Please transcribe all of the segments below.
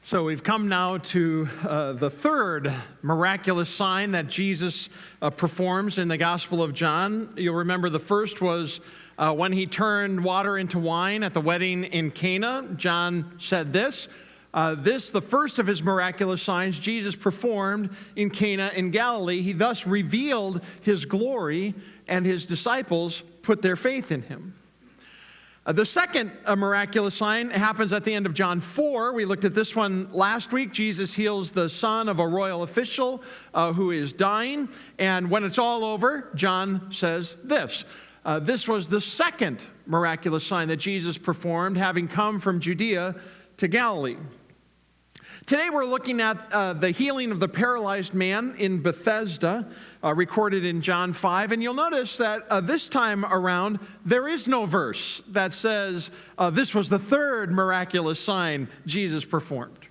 So we've come now to the third miraculous sign that Jesus performs in the Gospel of John. You'll remember the first was when he turned water into wine at the wedding in Cana. John said this, the first of his miraculous signs Jesus performed in Cana in Galilee. He thus revealed his glory, and his disciples put their faith in him. The second miraculous sign happens at the end of John 4. We looked at this one last week. Jesus heals the son of a royal official who is dying. And when it's all over, John says this. This was the second miraculous sign that Jesus performed, having come from Judea to Galilee. Today we're looking at the healing of the paralyzed man in Bethesda, recorded in John 5. And you'll notice that this time around, there is no verse that says this was the third miraculous sign Jesus performed.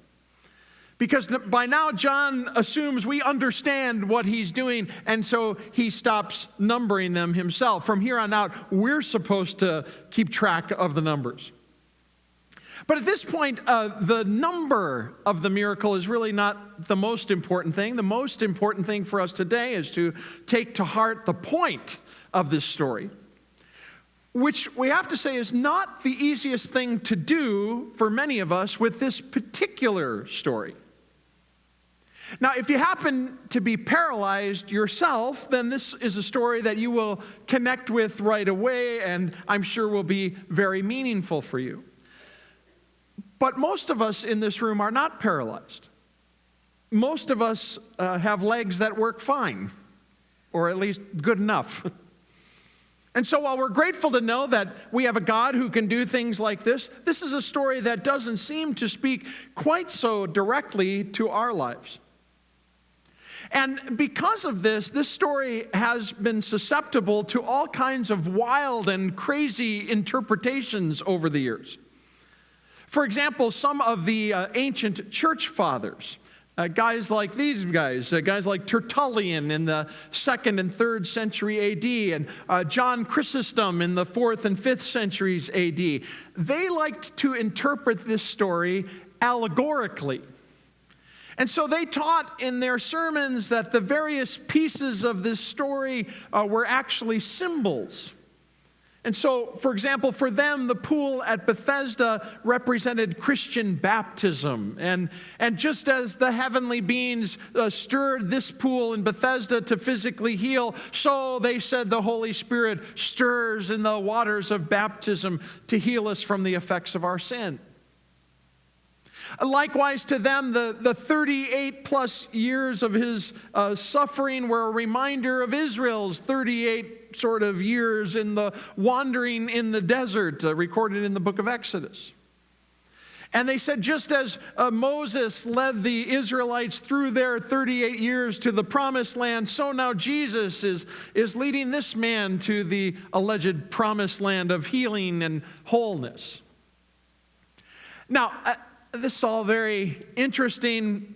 Because by now, John assumes we understand what he's doing, and so he stops numbering them himself. From here on out, we're supposed to keep track of the numbers. But at this point, the number of the miracle is really not the most important thing. The most important thing for us today is to take to heart the point of this story, which we have to say is not the easiest thing to do for many of us with this particular story. Now, if you happen to be paralyzed yourself, then this is a story that you will connect with right away, and I'm sure will be very meaningful for you. But most of us in this room are not paralyzed. Most of us have legs that work fine, or at least good enough. And so while we're grateful to know that we have a God who can do things like this is a story that doesn't seem to speak quite so directly to our lives. And because of this story has been susceptible to all kinds of wild and crazy interpretations over the years. For example, some of the ancient church fathers, guys like these guys like Tertullian in the 2nd and 3rd century AD, and John Christenson in the 4th and 5th centuries AD, they liked to interpret this story allegorically. And so they taught in their sermons that the various pieces of this story were actually symbols. And so, for example, for them, the pool at Bethesda represented Christian baptism. And just as the heavenly beings stirred this pool in Bethesda to physically heal, so they said the Holy Spirit stirs in the waters of baptism to heal us from the effects of our sin. Likewise, to them, the 38 plus years of his suffering were a reminder of Israel's 38 sort of years in the wandering in the desert, recorded in the book of Exodus. And they said, just as Moses led the Israelites through their 38 years to the promised land, so now Jesus is leading this man to the alleged promised land of healing and wholeness. Now, this is all very interesting.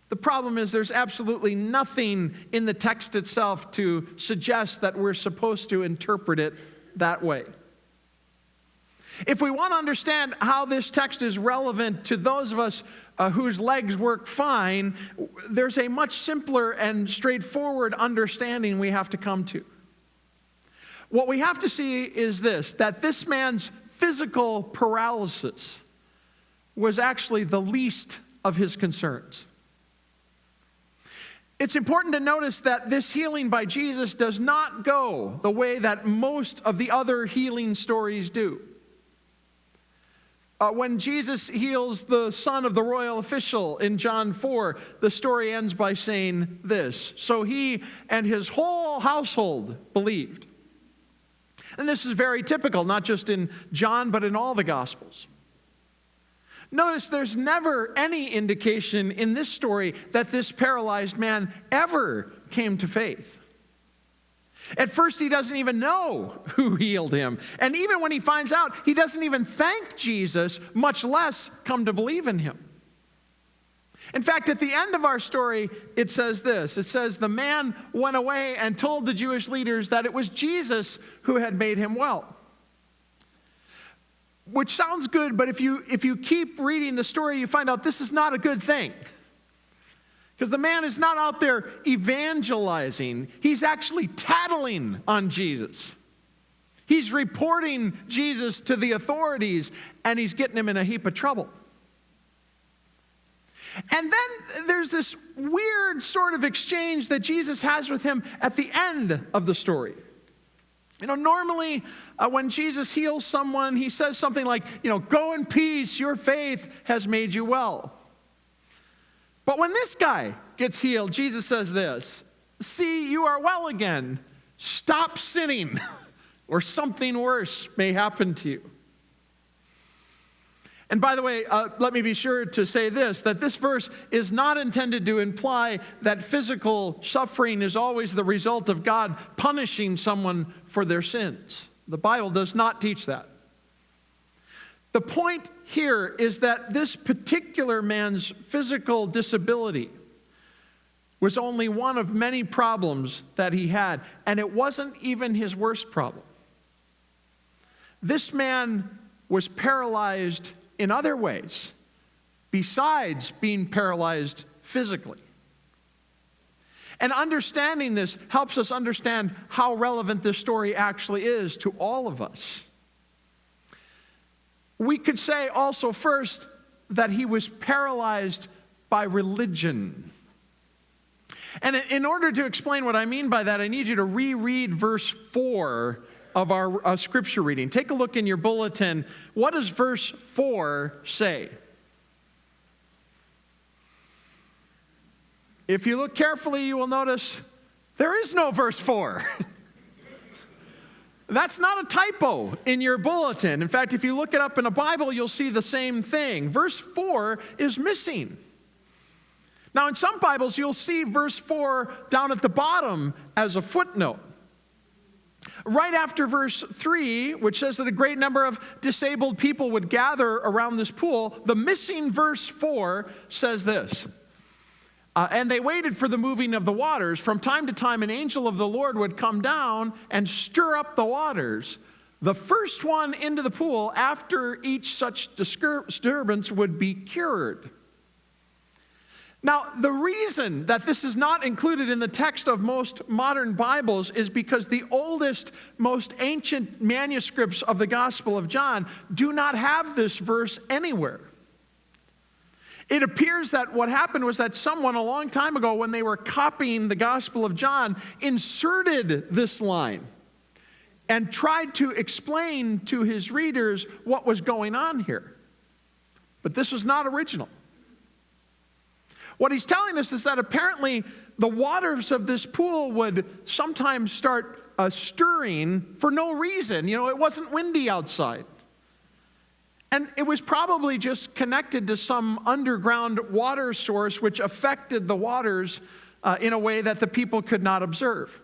The problem is there's absolutely nothing in the text itself to suggest that we're supposed to interpret it that way. If we want to understand how this text is relevant to those of us whose legs work fine, there's a much simpler and straightforward understanding we have to come to. What we have to see is this, that this man's physical paralysis was actually the least of his concerns. It's important to notice that this healing by Jesus does not go the way that most of the other healing stories do. When Jesus heals the son of the royal official in John 4, the story ends by saying this: so he and his whole household believed. And this is very typical, not just in John, but in all the Gospels. Notice there's never any indication in this story that this paralyzed man ever came to faith. At first, he doesn't even know who healed him. And even when he finds out, he doesn't even thank Jesus, much less come to believe in him. In fact, at the end of our story, it says this. It says, the man went away and told the Jewish leaders that it was Jesus who had made him well. which sounds good, but if you keep reading the story, you find out this is not a good thing. Because the man is not out there evangelizing. He's actually tattling on Jesus. He's reporting Jesus to the authorities, and he's getting him in a heap of trouble. And then there's this weird sort of exchange that Jesus has with him at the end of the story. Normally when Jesus heals someone, he says something like, go in peace, your faith has made you well. But when this guy gets healed, Jesus says this, see, you are well again. Stop sinning, or something worse may happen to you. And by the way, let me be sure to say this, that this verse is not intended to imply that physical suffering is always the result of God punishing someone for their sins. The Bible does not teach that. The point here is that this particular man's physical disability was only one of many problems that he had, and it wasn't even his worst problem. This man was paralyzed in other ways, besides being paralyzed physically. And understanding this helps us understand how relevant this story actually is to all of us. We could say also first that he was paralyzed by religion. And in order to explain what I mean by that, I need you to reread verse 4 of our scripture reading. Take a look in your bulletin. What does verse 4 say? If you look carefully, you will notice there is no verse 4. That's not a typo in your bulletin. In fact, if you look it up in a Bible, you'll see the same thing. Verse 4 is missing. Now, in some Bibles, you'll see verse 4 down at the bottom as a footnote. Right after verse 3, which says that a great number of disabled people would gather around this pool, the missing verse 4 says this. And they waited for the moving of the waters. From time to time, an angel of the Lord would come down and stir up the waters. The first one into the pool after each such disturbance would be cured. Now, the reason that this is not included in the text of most modern Bibles is because the oldest, most ancient manuscripts of the Gospel of John do not have this verse anywhere. It appears that what happened was that someone a long time ago, when they were copying the Gospel of John, inserted this line and tried to explain to his readers what was going on here. But this was not original. What he's telling us is that apparently the waters of this pool would sometimes start stirring for no reason. It wasn't windy outside. And it was probably just connected to some underground water source which affected the waters in a way that the people could not observe.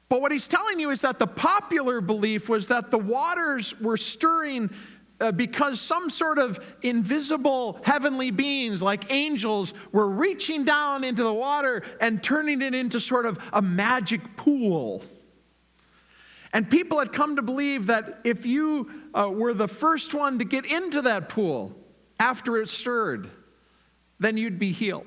But what he's telling you is that the popular belief was that the waters were stirring because some sort of invisible heavenly beings like angels were reaching down into the water and turning it into sort of a magic pool. And people had come to believe that if you were the first one to get into that pool after it stirred, then you'd be healed.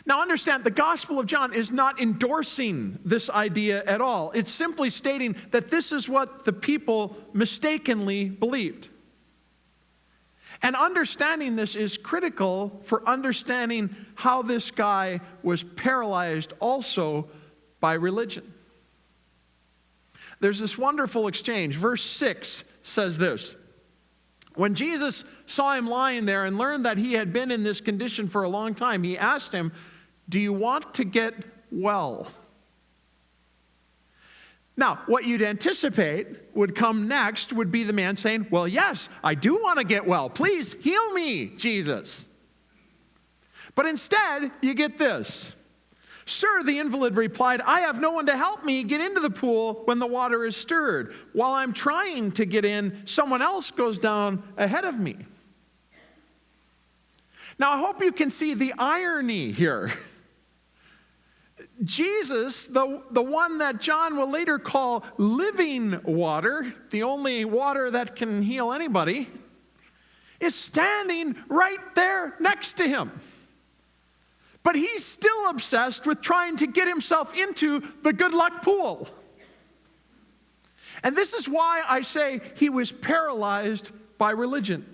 Now understand, the Gospel of John is not endorsing this idea at all. It's simply stating that this is what the people mistakenly believed. And understanding this is critical for understanding how this guy was paralyzed also by religion. There's this wonderful exchange. Verse 6 says this. When Jesus saw him lying there and learned that he had been in this condition for a long time, he asked him, "Do you want to get well?" Now, what you'd anticipate would come next would be the man saying, "Well, yes, I do want to get well. Please heal me, Jesus." But instead, you get this. "Sir," the invalid replied, "I have no one to help me get into the pool when the water is stirred. While I'm trying to get in, someone else goes down ahead of me." Now, I hope you can see the irony here. Jesus, the one that John will later call living water, the only water that can heal anybody, is standing right there next to him. But he's still obsessed with trying to get himself into the good luck pool. And this is why I say he was paralyzed by religion.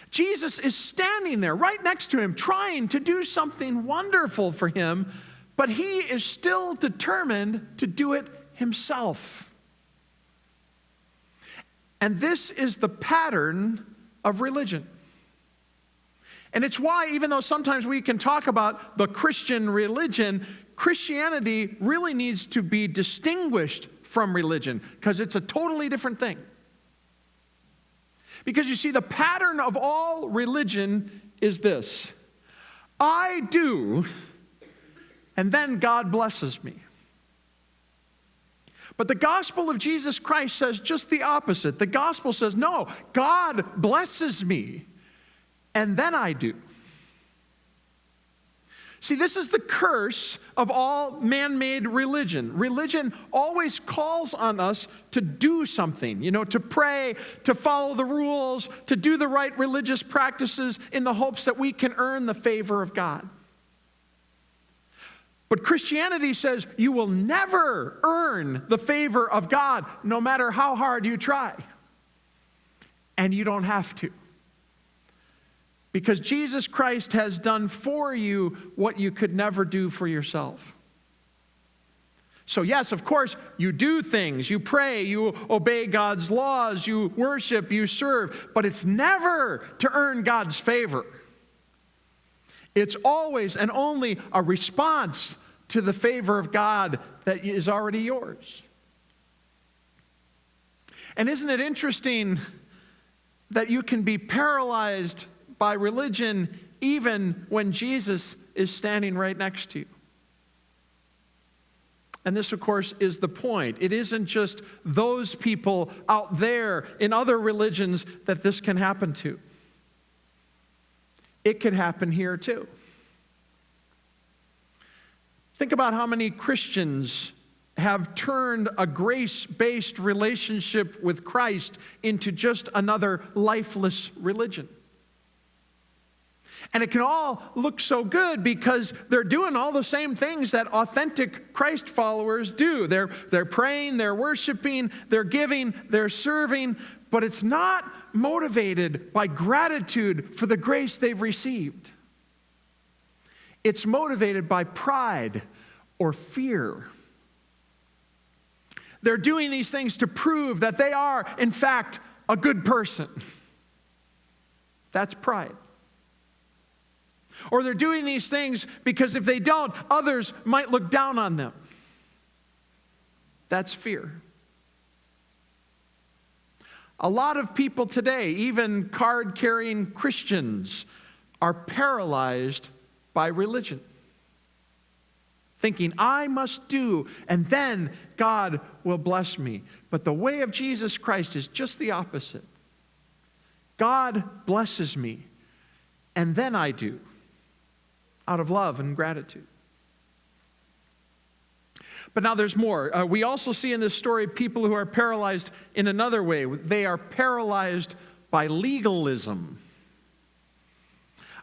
Jesus is standing there right next to him, trying to do something wonderful for him, but he is still determined to do it himself. And this is the pattern of religion. And it's why, even though sometimes we can talk about the Christian religion, Christianity really needs to be distinguished from religion, because it's a totally different thing. Because you see, the pattern of all religion is this: I do, and then God blesses me. But the gospel of Jesus Christ says just the opposite. The gospel says, no, God blesses me, and then I do. See, this is the curse of all man-made religion. Religion always calls on us to do something, to pray, to follow the rules, to do the right religious practices in the hopes that we can earn the favor of God. But Christianity says you will never earn the favor of God, no matter how hard you try. And you don't have to. Because Jesus Christ has done for you what you could never do for yourself. So yes, of course, you do things. You pray, you obey God's laws, you worship, you serve. But it's never to earn God's favor. It's always and only a response to the favor of God that is already yours. And isn't it interesting that you can be paralyzed by religion even when Jesus is standing right next to you? And this, of course, is the point. It isn't just those people out there in other religions that this can happen to. It could happen here too. Think about how many Christians have turned a grace-based relationship with Christ into just another lifeless religion. And it can all look so good because they're doing all the same things that authentic Christ followers do. They're praying, they're worshiping, they're giving, they're serving, but it's not motivated by gratitude for the grace they've received. It's motivated by pride or fear. They're doing these things to prove that they are, in fact, a good person. That's pride. Or they're doing these things because if they don't, others might look down on them. That's fear. A lot of people today, even card-carrying Christians, are paralyzed by religion. Thinking, I must do, and then God will bless me. But the way of Jesus Christ is just the opposite. God blesses me, and then I do, out of love and gratitude. But now there's more. We also see in this story people who are paralyzed in another way. They are paralyzed by legalism.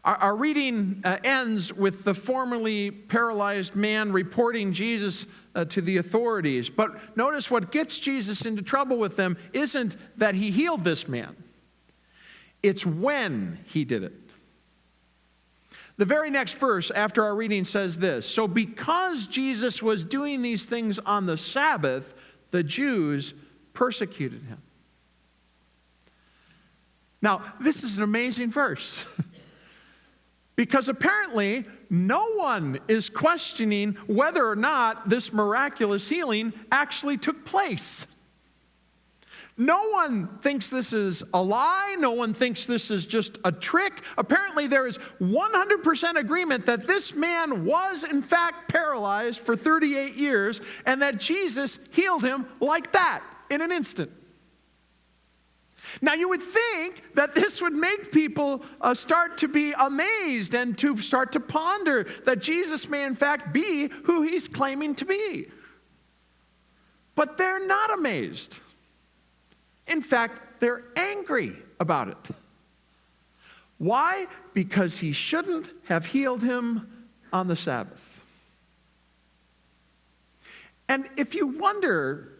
Our reading ends with the formerly paralyzed man reporting Jesus to the authorities. But notice what gets Jesus into trouble with them isn't that he healed this man. It's when he did it. The very next verse after our reading says this: so because Jesus was doing these things on the Sabbath, the Jews persecuted him. Now, this is an amazing verse. Because apparently, no one is questioning whether or not this miraculous healing actually took place. No one thinks this is a lie. No one thinks this is just a trick. Apparently, there is 100% agreement that this man was, in fact, paralyzed for 38 years and that Jesus healed him like that in an instant. Now, you would think that this would make people start to be amazed and to start to ponder that Jesus may in fact be who he's claiming to be. But they're not amazed. In fact, they're angry about it. Why? Because he shouldn't have healed him on the Sabbath. And if you wonder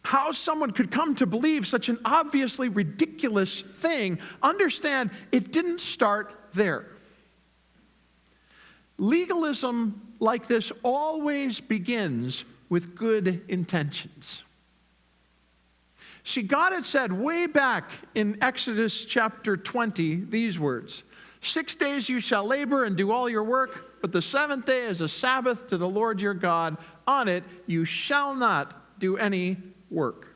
how someone could come to believe such an obviously ridiculous thing, understand it didn't start there. Legalism like this always begins with good intentions. See, God had said way back in Exodus chapter 20 these words, 6 days you shall labor and do all your work, but the seventh day is a Sabbath to the Lord your God. On it you shall not do any work.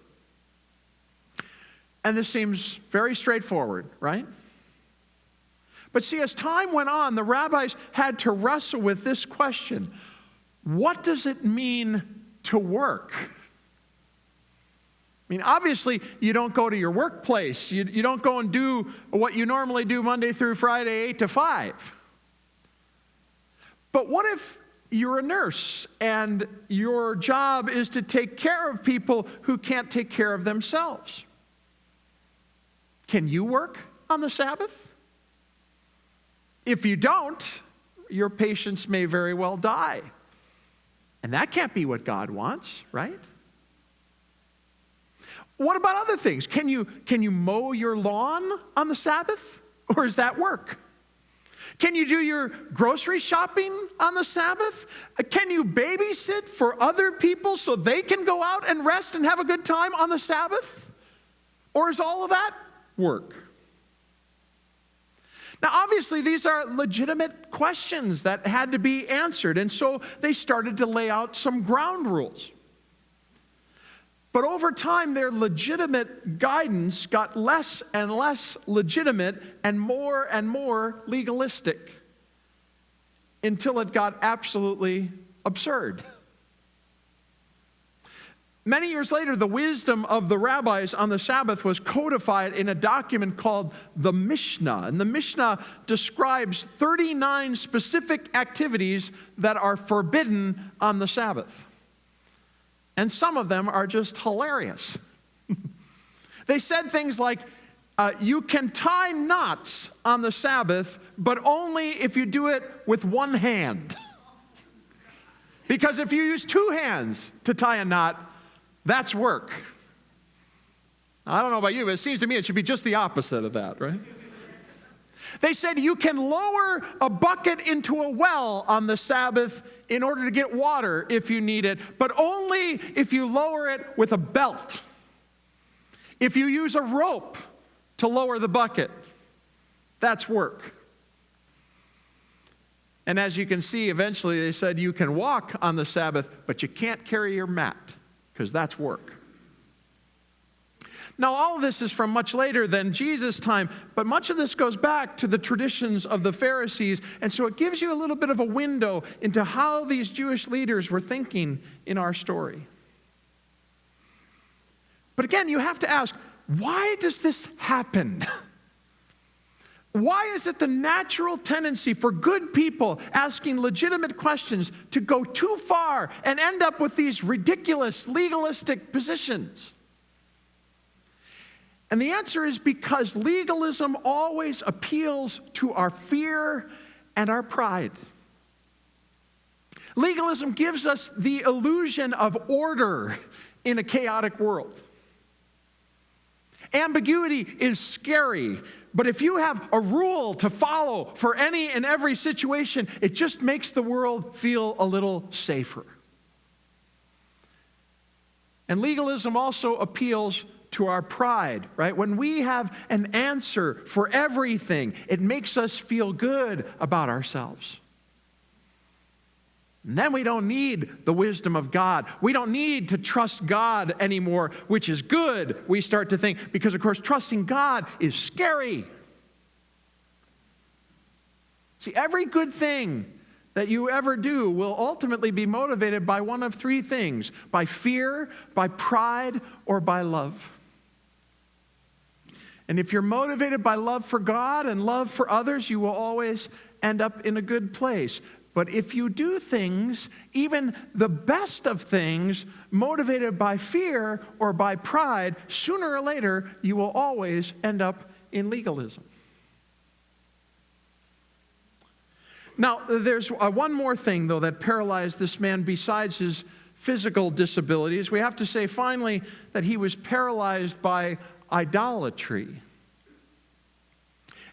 And this seems very straightforward, right? But see, as time went on, the rabbis had to wrestle with this question. What does it mean to work? I mean, obviously, you don't go to your workplace. You don't go and do what you normally do Monday through Friday, 8 to 5. But what if you're a nurse and your job is to take care of people who can't take care of themselves? Can you work on the Sabbath? If you don't, your patients may very well die. And that can't be what God wants, right? What about other things? Can you mow your lawn on the Sabbath? Or is that work? Can you do your grocery shopping on the Sabbath? Can you babysit for other people so they can go out and rest and have a good time on the Sabbath? Or is all of that work? Now, obviously, these are legitimate questions that had to be answered, and so they started to lay out some ground rules. But over time, their legitimate guidance got less and less legitimate and more legalistic until it got absolutely absurd. Many years later, the wisdom of the rabbis on the Sabbath was codified in a document called the Mishnah. And the Mishnah describes 39 specific activities that are forbidden on the Sabbath. And some of them are just hilarious. They said things like, you can tie knots on the Sabbath, but only if you do it with one hand. Because if you use two hands to tie a knot, that's work. I don't know about you, but it seems to me it should be just the opposite of that, right? They said you can lower a bucket into a well on the Sabbath in order to get water if you need it, but only if you lower it with a belt. If you use a rope to lower the bucket, that's work. And as you can see, eventually they said you can walk on the Sabbath, but you can't carry your mat, because that's work. Now, all of this is from much later than Jesus' time, but much of this goes back to the traditions of the Pharisees, and so it gives you a little bit of a window into how these Jewish leaders were thinking in our story. But again, you have to ask, why does this happen? Why is it the natural tendency for good people asking legitimate questions to go too far and end up with these ridiculous legalistic positions? And the answer is because legalism always appeals to our fear and our pride. Legalism gives us the illusion of order in a chaotic world. Ambiguity is scary, but if you have a rule to follow for any and every situation, it just makes the world feel a little safer. And legalism also appeals to our pride, right? When we have an answer for everything, it makes us feel good about ourselves. And then we don't need the wisdom of God. We don't need to trust God anymore, which is good, we start to think, because of course trusting God is scary. See, every good thing that you ever do will ultimately be motivated by one of three things: by fear, by pride, or by love. And if you're motivated by love for God and love for others, you will always end up in a good place. But if you do things, even the best of things, motivated by fear or by pride, sooner or later, you will always end up in legalism. Now, there's one more thing, though, that paralyzed this man besides his physical disabilities. We have to say, finally, that he was paralyzed by idolatry.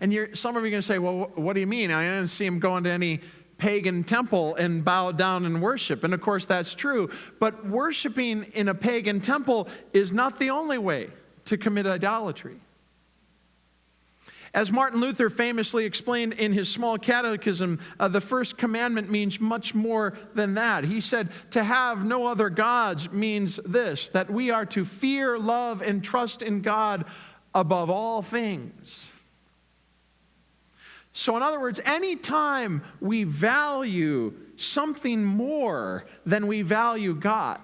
And some of you are going to say, well, what do you mean? I didn't see him go into any pagan temple and bow down and worship. And of course, that's true. But worshiping in a pagan temple is not the only way to commit idolatry. As Martin Luther famously explained in his small catechism, the first commandment means much more than that. He said, to have no other gods means this, that we are to fear, love, and trust in God above all things. So in other words, anytime we value something more than we value God,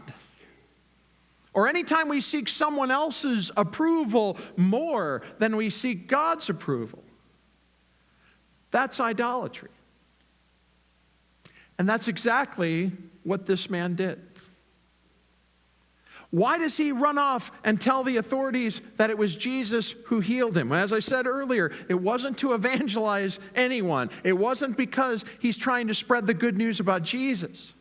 or anytime we seek someone else's approval more than we seek God's approval, that's idolatry. And that's exactly what this man did. Why does he run off and tell the authorities that it was Jesus who healed him? As I said earlier, it wasn't to evangelize anyone. It wasn't because he's trying to spread the good news about Jesus.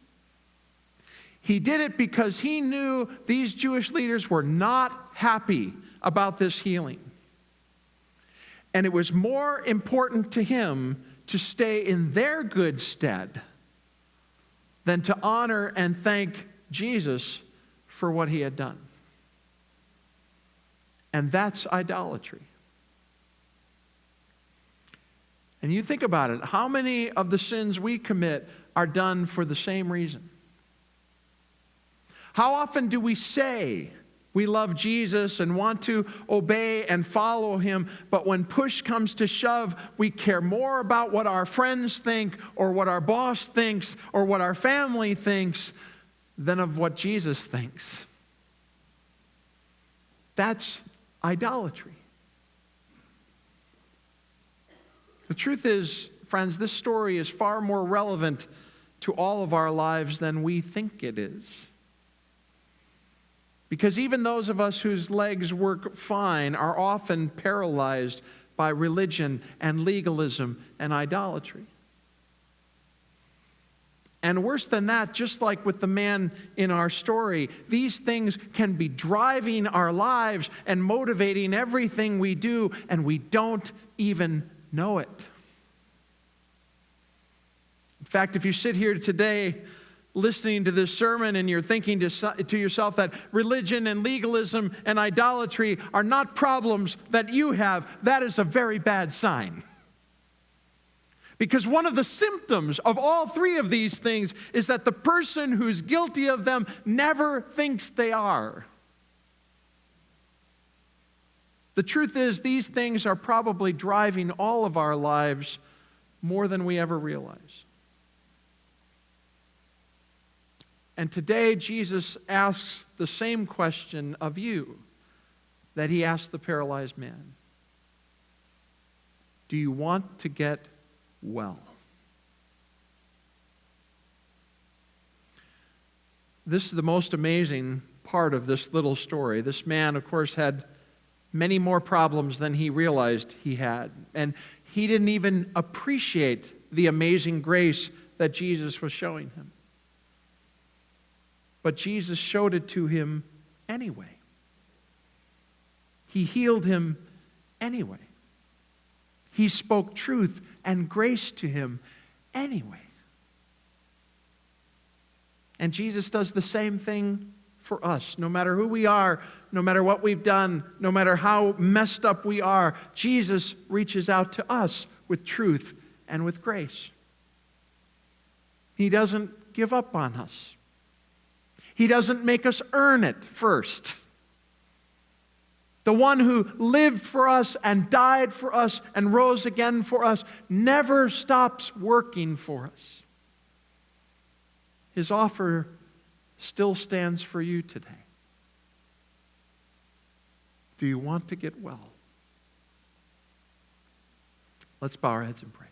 He did it because he knew these Jewish leaders were not happy about this healing. And it was more important to him to stay in their good stead than to honor and thank Jesus for what he had done. And that's idolatry. And you think about it, how many of the sins we commit are done for the same reason? How often do we say we love Jesus and want to obey and follow him, but when push comes to shove, we care more about what our friends think or what our boss thinks or what our family thinks than of what Jesus thinks? That's idolatry. The truth is, friends, this story is far more relevant to all of our lives than we think it is. Because even those of us whose legs work fine are often paralyzed by religion and legalism and idolatry. And worse than that, just like with the man in our story, these things can be driving our lives and motivating everything we do, and we don't even know it. In fact, if you sit here today listening to this sermon and you're thinking to yourself that religion and legalism and idolatry are not problems that you have, that is a very bad sign. Because one of the symptoms of all three of these things is that the person who's guilty of them never thinks they are. The truth is, these things are probably driving all of our lives more than we ever realize. And today, Jesus asks the same question of you that he asked the paralyzed man. Do you want to get well? This is the most amazing part of this little story. This man, of course, had many more problems than he realized he had. And he didn't even appreciate the amazing grace that Jesus was showing him. But Jesus showed it to him anyway. He healed him anyway. He spoke truth and grace to him anyway. And Jesus does the same thing for us. No matter who we are, no matter what we've done, no matter how messed up we are, Jesus reaches out to us with truth and with grace. He doesn't give up on us. He doesn't make us earn it first. The one who lived for us and died for us and rose again for us never stops working for us. His offer still stands for you today. Do you want to get well? Let's bow our heads and pray.